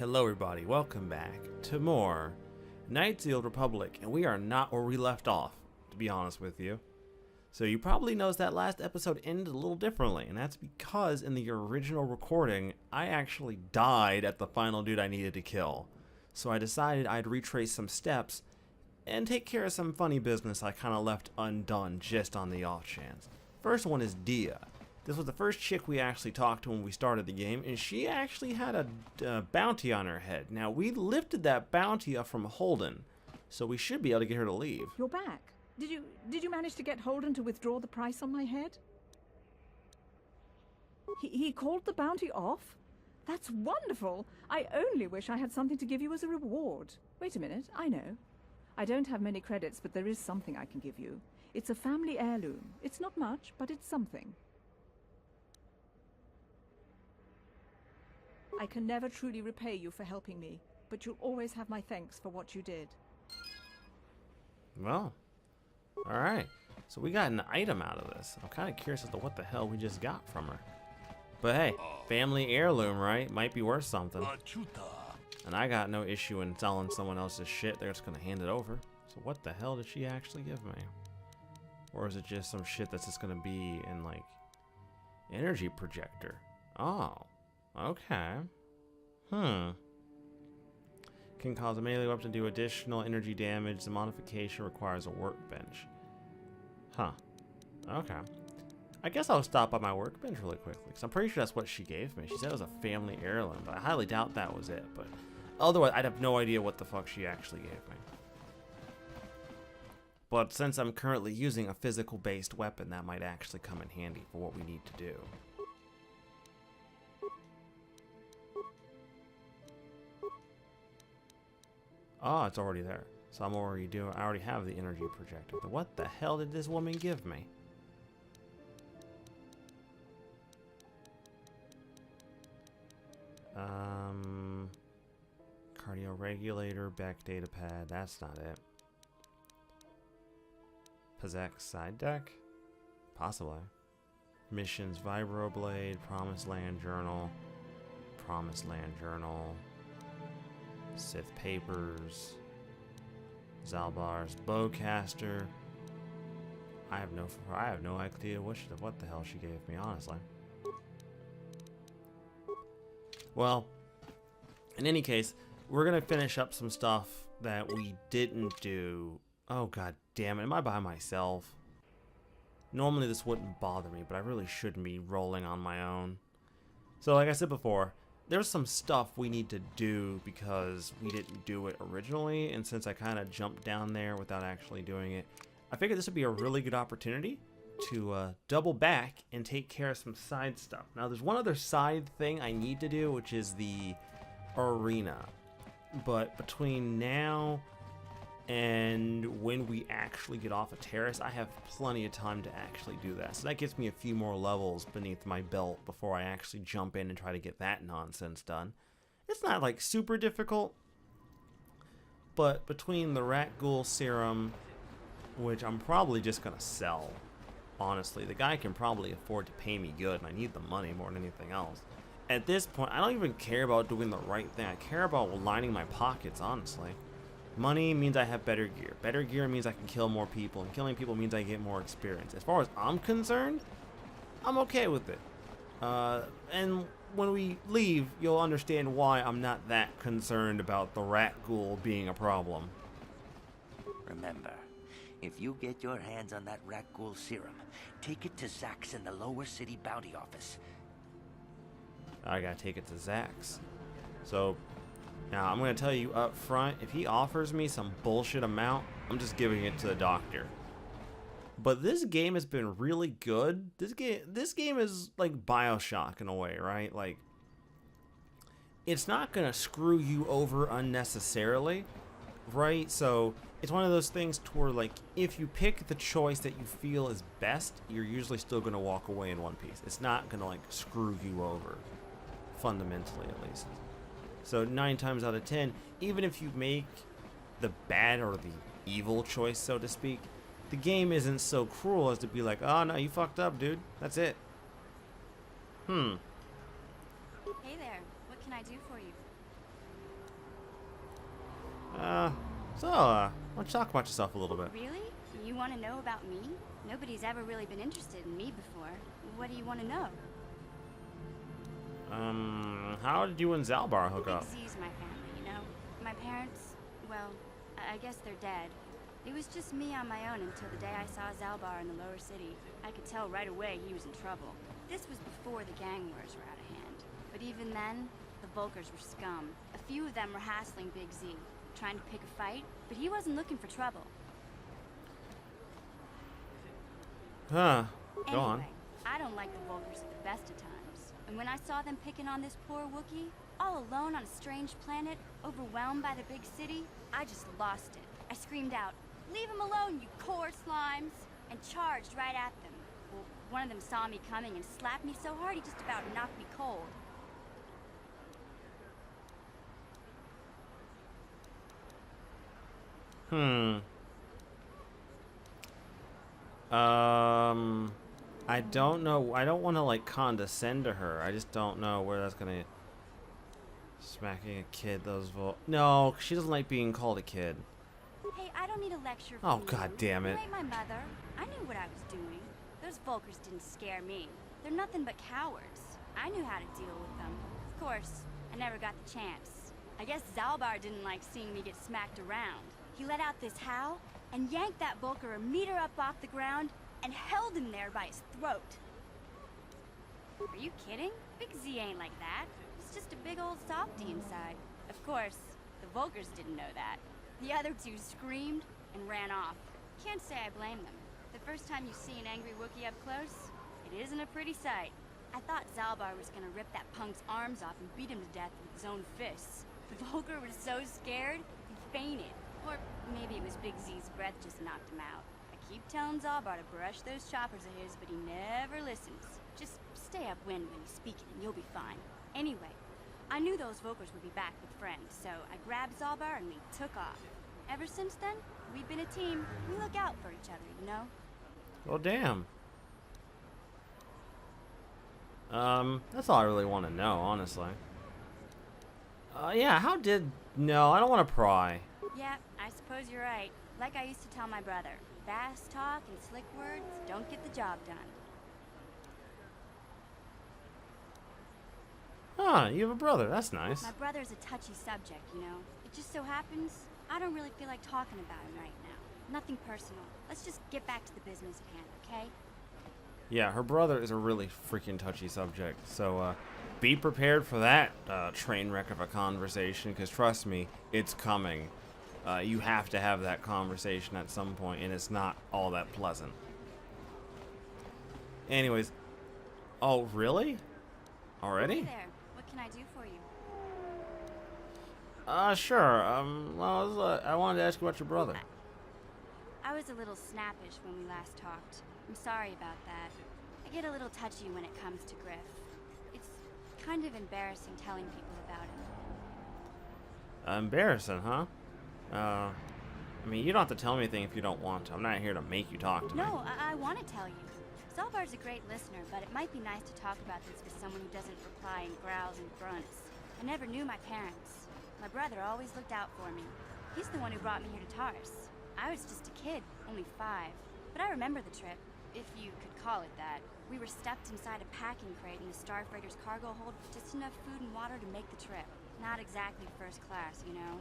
Hello everybody, welcome back to more Knights of the Old Republic, and we are not where we left off, to be honest with you. So you probably noticed that last episode ended a little differently, and that's because in the original recording, I actually died at the final dude I needed to kill. So I decided I'd retrace some steps and take care of some funny business I kind of left undone just on the off chance. First one is Dia. This was the first chick we actually talked to when we started the game, and she actually had a bounty on her head. Now, we lifted that bounty up from Holden, so we should be able to get her to leave. You're back. Did you manage to get Holden to withdraw the price on my head? He called the bounty off? That's wonderful! I only wish I had something to give you as a reward. Wait a minute, I know. I don't have many credits, but there is something I can give you. It's a family heirloom. It's not much, but it's something. I can never truly repay you for helping me, but you'll always have my thanks for what you did. Well, alright. So we got an item out of this. I'm kind of curious as to what the hell we just got from her. But hey, family heirloom, right? Might be worth something. And I got no issue in selling someone else's shit. They're just going to hand it over. So what the hell did she actually give me? Or is it just some shit that's just going to be in, like, energy projector? Oh. Okay. Can cause a melee weapon to do additional energy damage. The modification requires a workbench. Huh. Okay. I guess I'll stop by my workbench really quickly, because I'm pretty sure that's what she gave me. She said it was a family heirloom, but I highly doubt that was it. But otherwise, I'd have no idea what the fuck she actually gave me. But since I'm currently using a physical-based weapon, that might actually come in handy for what we need to do. Oh, it's already there. So I already have the energy projector. But what the hell did this woman give me? Cardio regulator, back data pad, that's not it. Possess side deck? Possibly. Missions, vibroblade, promised land journal, Sith papers, Zalbar's bowcaster. I have no idea what the hell she gave me, honestly. Well, in any case, we're gonna finish up some stuff that we didn't do. Oh god damn it, am I by myself? Normally this wouldn't bother me, but I really shouldn't be rolling on my own. So like I said before, there's some stuff we need to do because we didn't do it originally, and since I kind of jumped down there without actually doing it, I figured this would be a really good opportunity to double back and take care of some side stuff. Now there's one other side thing I need to do, which is the arena. But between now and when we actually get off a terrace, I have plenty of time to actually do that. So that gets me a few more levels beneath my belt before I actually jump in and try to get that nonsense done. It's not like super difficult, but between the rat ghoul serum, which I'm probably just gonna sell, honestly, the guy can probably afford to pay me good, and I need the money more than anything else. At this point, I don't even care about doing the right thing. I care about lining my pockets, honestly. Money means I have better gear. Better gear means I can kill more people, and killing people means I get more experience. As far as I'm concerned, I'm okay with it. And when we leave, you'll understand why I'm not that concerned about the rat ghoul being a problem. Remember, if you get your hands on that rat ghoul serum, take it to Zach's in the lower city bounty office. I gotta take it to Zach's. So now, I'm going to tell you up front, if he offers me some bullshit amount, I'm just giving it to the doctor. But this game has been really good. This game is like BioShock in a way, right? Like, it's not going to screw you over unnecessarily, right? So, it's one of those things to where, like, if you pick the choice that you feel is best, you're usually still going to walk away in one piece. It's not going to, like, screw you over, fundamentally at least. So 9 times out of 10, even if you make the bad or the evil choice, so to speak, the game isn't so cruel as to be like, oh no, you fucked up, dude. That's it. Hey there. What can I do for you? Why don't you talk about yourself a little bit? Really? You want to know about me? Nobody's ever really been interested in me before. What do you want to know? How did you and Zalbar hook Big up? Z's my family, you know? My parents, well, I guess they're dead. It was just me on my own until the day I saw Zalbar in the lower city. I could tell right away he was in trouble. This was before the gang wars were out of hand. But even then, the Volkers were scum. A few of them were hassling Big Z, trying to pick a fight, but he wasn't looking for trouble. Huh. Go on. Anyway, I don't like the Volkers at the best of times. And when I saw them picking on this poor Wookiee, all alone on a strange planet, overwhelmed by the big city, I just lost it. I screamed out, "Leave him alone, you core slimes!" and charged right at them. Well, one of them saw me coming and slapped me so hard he just about knocked me cold. I don't know. I don't want to like condescend to her. I just don't know where that's gonna. Smacking a kid, no, she doesn't like being called a kid. Hey, I don't need a lecture from Oh, you. God damn it. You ain't my mother. I knew what I was doing. Those Volkers didn't scare me. They're nothing but cowards. I knew how to deal with them. Of course, I never got the chance. I guess Zalbar didn't like seeing me get smacked around. He let out this howl and yanked that Volker a meter up off the ground and held him there by his throat. Are you kidding? Big Z ain't like that. He's just a big old softy inside. Of course, the Volkers didn't know that. The other two screamed and ran off. Can't say I blame them. The first time you see an angry Wookiee up close, it isn't a pretty sight. I thought Zalbar was gonna rip that punk's arms off and beat him to death with his own fists. The Volker was so scared, he fainted. Or maybe it was Big Z's breath just knocked him out. I keep telling Zalbar to brush those choppers of his, but he never listens. Just stay upwind when he's speaking and you'll be fine. Anyway, I knew those Volkers would be back with friends, so I grabbed Zalbar and we took off. Ever since then, we've been a team. We look out for each other, you know? Well, damn. That's all I really want to know, honestly. Yeah, how did... No, I don't want to pry. Yeah, I suppose you're right. Like I used to tell my brother, fast talk and slick words don't get the job done. Huh, you have a brother. That's nice. My brother's a touchy subject, you know? It just so happens, I don't really feel like talking about him right now. Nothing personal. Let's just get back to the business at hand, okay? Yeah, her brother is a really freaking touchy subject. So, be prepared for that train wreck of a conversation, because trust me, it's coming. You have to have that conversation at some point, and it's not all that pleasant. Anyways. Oh, really? Already? Hey there. What can I do for you? Sure. Well, I wanted to ask you about your brother. I was a little snappish when we last talked. I'm sorry about that. I get a little touchy when it comes to Griff. It's kind of embarrassing telling people about him. Embarrassing, huh? I mean, you don't have to tell me anything if you don't want to. I'm not here to make you talk to me. No, I want to tell you. Zalbar's a great listener, but it might be nice to talk about this with someone who doesn't reply in growls and grunts. I never knew my parents. My brother always looked out for me. He's the one who brought me here to Tars. I was just a kid, only 5. But I remember the trip, if you could call it that. We were stuffed inside a packing crate in the Starfreighter's cargo hold with just enough food and water to make the trip. Not exactly first class, you know?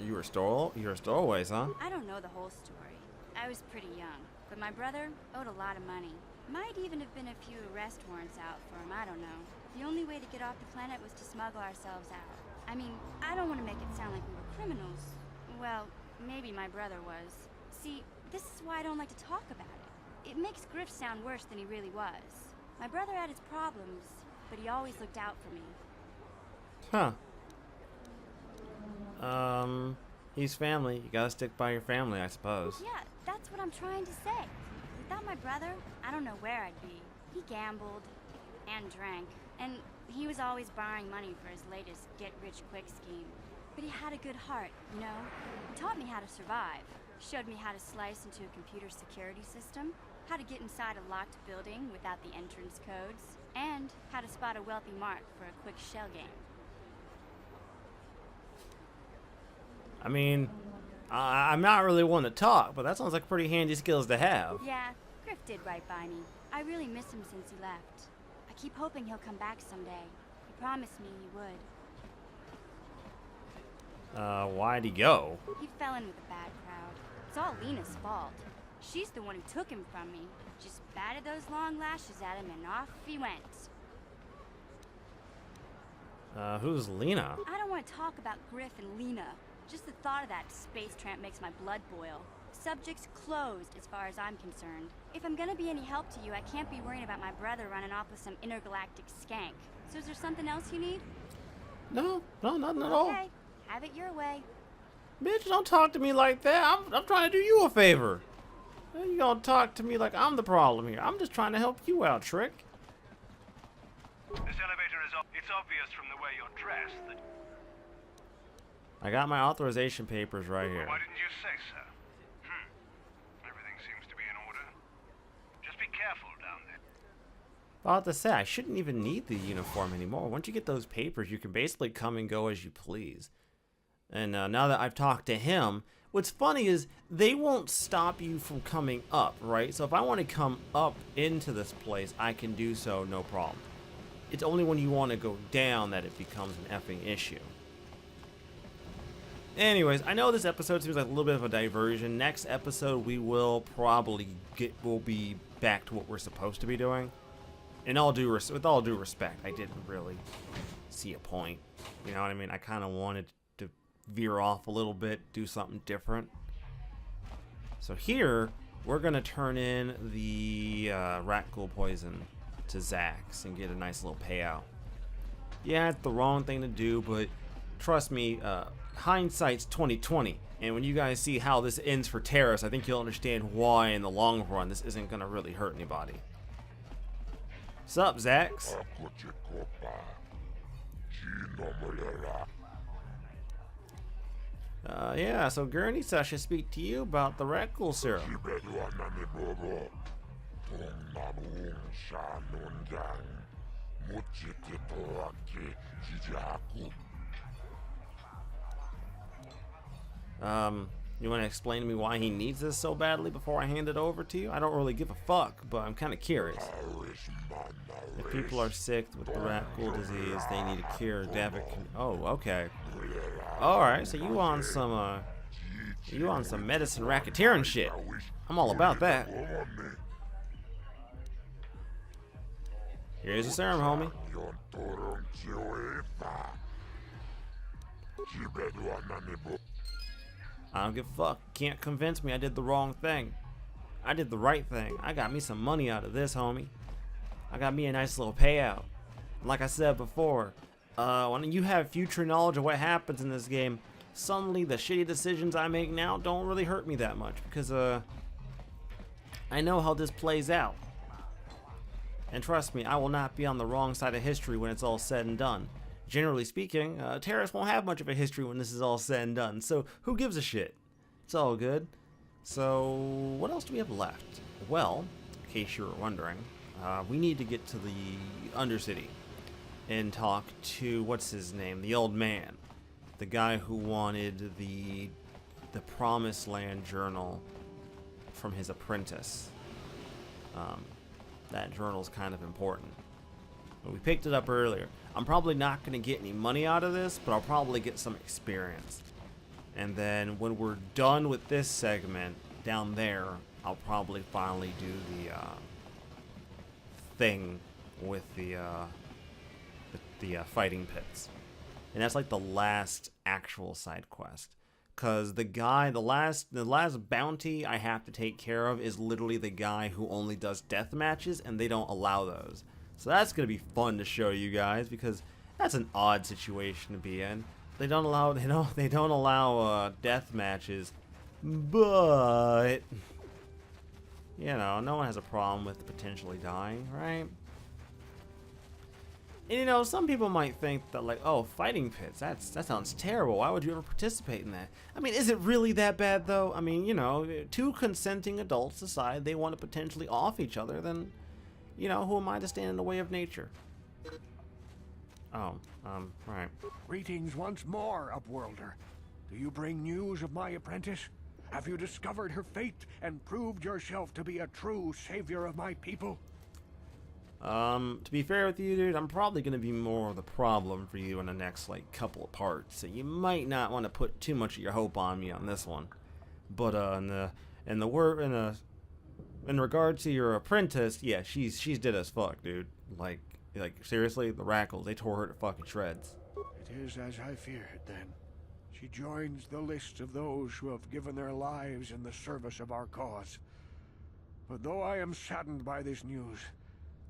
You were stowaways, huh? I don't know the whole story. I was pretty young, but my brother owed a lot of money. Might even have been a few arrest warrants out for him, I don't know. The only way to get off the planet was to smuggle ourselves out. I mean, I don't want to make it sound like we were criminals. Well, maybe my brother was. See, this is why I don't like to talk about it. It makes Griff sound worse than he really was. My brother had his problems, but he always looked out for me. Huh. He's family. You gotta stick by your family, I suppose. Yeah, that's what I'm trying to say. Without my brother, I don't know where I'd be. He gambled and drank, and he was always borrowing money for his latest get-rich-quick scheme. But he had a good heart, you know? He taught me how to survive, showed me how to slice into a computer security system, how to get inside a locked building without the entrance codes, and how to spot a wealthy mark for a quick shell game. I mean, I'm not really one to talk, but that sounds like pretty handy skills to have. Yeah, Griff did right by me. I really miss him since he left. I keep hoping he'll come back someday. He promised me he would. Why'd he go? He fell in with a bad crowd. It's all Lena's fault. She's the one who took him from me. Just batted those long lashes at him and off he went. Who's Lena? I don't want to talk about Griff and Lena. Just the thought of that space tramp makes my blood boil. Subject's closed as far as I'm concerned. If I'm gonna be any help to you, I can't be worrying about my brother running off with some intergalactic skank. So is there something else you need? No, nothing at all. Okay, have it your way. Bitch, don't talk to me like that. I'm trying to do you a favor. You gonna talk to me like I'm the problem here. I'm just trying to help you out, Trick. This elevator is it's obvious from the way you're dressed that... I got my authorization papers right here. Why didn't you say so? Everything seems to be in order. Just be careful down there. About to say, I shouldn't even need the uniform anymore. Once you get those papers, you can basically come and go as you please. And now that I've talked to him, what's funny is they won't stop you from coming up, right? So if I want to come up into this place, I can do so, no problem. It's only when you want to go down that it becomes an effing issue. Anyways, I know this episode seems like a little bit of a diversion. Next episode, we will probably we'll be back to what we're supposed to be doing. And with all due respect, I didn't really see a point. You know what I mean? I kind of wanted to veer off a little bit, do something different. So here, we're gonna turn in the rat ghoul poison to Zax and get a nice little payout. Yeah, it's the wrong thing to do, but trust me, hindsight's 20/20, and when you guys see how this ends for Terrace, I think you'll understand why in the long run this isn't gonna really hurt anybody. What's up, Zax? Yeah, so Gurney said I should speak to you about the rat ghoul serum. You want to explain to me why he needs this so badly before I hand it over to you? I don't really give a fuck, but I'm kind of curious. If people are sick with the rat ghoul disease, they need a cure. Oh, okay. All right, so you on some medicine racketeering shit? I'm all about that. Here's the serum, homie. I don't give a fuck. Can't convince me I did the wrong thing. I did the right thing. I got me some money out of this, homie. I got me a nice little payout. Like I said before, when you have future knowledge of what happens in this game, suddenly the shitty decisions I make now don't really hurt me that much because I know how this plays out. And trust me, I will not be on the wrong side of history when it's all said and done. Generally speaking, Terrace won't have much of a history when this is all said and done, so who gives a shit? It's all good. So, what else do we have left? Well, in case you were wondering, we need to get to the Undercity and talk to, what's his name, the old man. The guy who wanted the Promised Land journal from his apprentice. That journal's kind of important. But we picked it up earlier. I'm probably not going to get any money out of this, but I'll probably get some experience. And then when we're done with this segment down there, I'll probably finally do the thing with the fighting pits. And that's like the last actual side quest. Cause the last bounty I have to take care of is literally the guy who only does death matches, and they don't allow those. So that's gonna be fun to show you guys because that's an odd situation to be in. They don't allow death matches, but you know, no one has a problem with potentially dying, right? And you know, some people might think that like, oh, fighting pits, that sounds terrible. Why would you ever participate in that? I mean, is it really that bad though? I mean, you know, two consenting adults decide they want to potentially off each other, then, you know, who am I to stand in the way of nature? Oh, right. Greetings once more, Upworlder. Do you bring news of my apprentice? Have you discovered her fate and proved yourself to be a true savior of my people? To be fair with you, dude, I'm probably going to be more of the problem for you in the next, like, couple of parts. So you might not want to put too much of your hope on me on this one. But, in regard to your apprentice, yeah, she's dead as fuck, dude. Like, seriously, the Rackles, they tore her to fucking shreds. It is as I feared, then. She joins the list of those who have given their lives in the service of our cause. But though I am saddened by this news,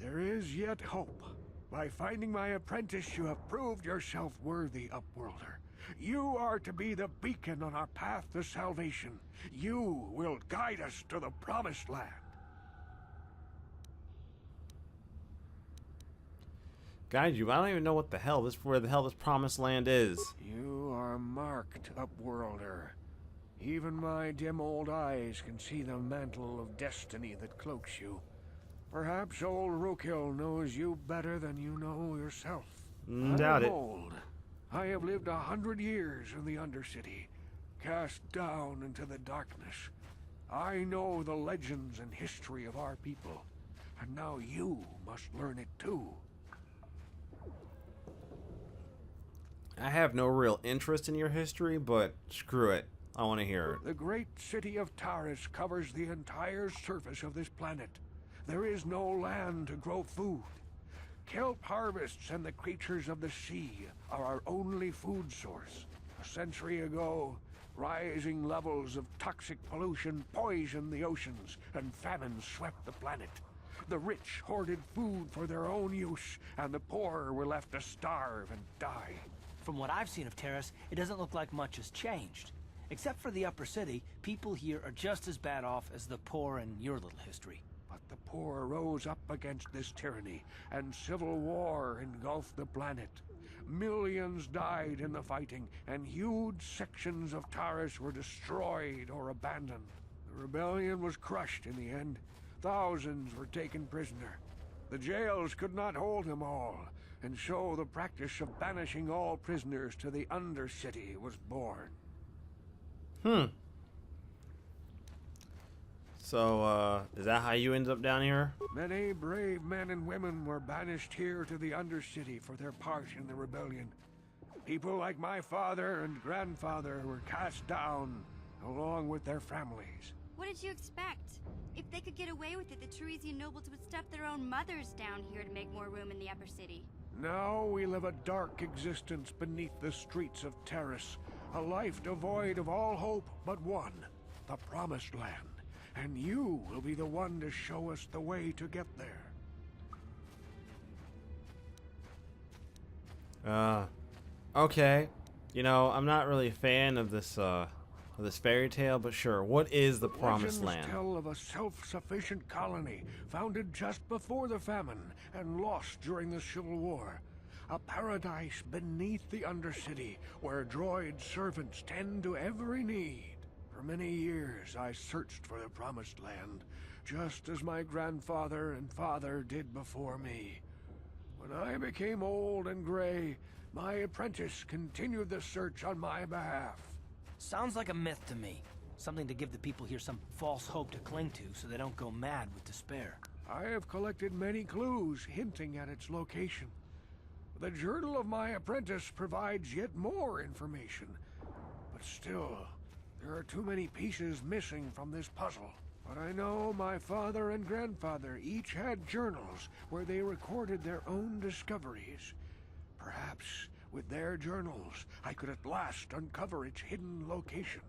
there is yet hope. By finding my apprentice, you have proved yourself worthy, Upworlder. You are to be the beacon on our path to salvation. You will guide us to the Promised Land. Guide you? I don't even know where the hell this Promised Land is. You are marked, Upworlder. Even my dim old eyes can see the mantle of destiny that cloaks you. Perhaps old Rookhill knows you better than you know yourself. Doubt I'm it. old. I have lived 100 years in the Undercity, cast down into the darkness. I know the legends and history of our people, and now you must learn it too. I have no real interest in your history, but screw it. I want to hear it. The great city of Taris covers the entire surface of this planet. There is no land to grow food. Kelp harvests and the creatures of the sea are our only food source. A century ago, rising levels of toxic pollution poisoned the oceans, and famine swept the planet. The rich hoarded food for their own use, and the poor were left to starve and die. From what I've seen of Terrace, it doesn't look like much has changed. Except for the upper city, people here are just as bad off as the poor in your little history. But the poor rose up against this tyranny, and civil war engulfed the planet. Millions died in the fighting, and huge sections of Taris were destroyed or abandoned. The rebellion was crushed in the end. Thousands were taken prisoner. The jails could not hold them all, and so the practice of banishing all prisoners to the Undercity was born. So, is that how you ended up down here? Many brave men and women were banished here to the Undercity for their part in the rebellion. People like my father and grandfather were cast down, along with their families. What did you expect? If they could get away with it, the Teresian nobles would stuff their own mothers down here to make more room in the upper city. Now we live a dark existence beneath the streets of Terrace, a life devoid of all hope but one, the Promised Land. And you will be the one to show us the way to get there. Okay. You know, I'm not really a fan of this fairy tale, but sure. What is the Promised Land? Legends tell of a self-sufficient colony founded just before the famine and lost during the Civil War. A paradise beneath the Undercity where droid servants tend to every need. For many years I searched for the Promised Land, just as my grandfather and father did before me. When I became old and gray, my apprentice continued the search on my behalf. Sounds like a myth to me. Something to give the people here some false hope to cling to so they don't go mad with despair. I have collected many clues hinting at its location. The journal of my apprentice provides yet more information. But still, there are too many pieces missing from this puzzle. But I know my father and grandfather each had journals where they recorded their own discoveries. Perhaps with their journals, I could at last uncover its hidden location.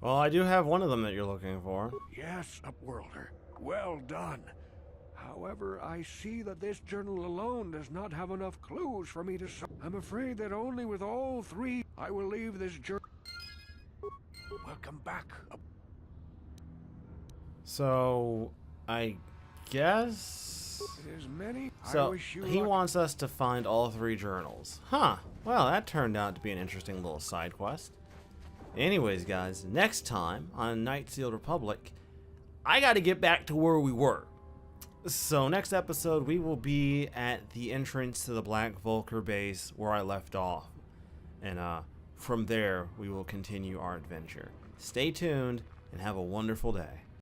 Well, I do have one of them that you're looking for. Yes, Upworlder. Well done. However, I see that this journal alone does not have enough clues for me to I'm afraid that only with all three I will leave this journal. Welcome back. So, I guess... It is many. So, he wants us to find all three journals. Huh. Well, that turned out to be an interesting little side quest. Anyways, guys, next time on Night Sealed Republic, I gotta get back to where we were. So, next episode, we will be at the entrance to the Black Vulcar base where I left off. And, from there, we will continue our adventure. Stay tuned and have a wonderful day.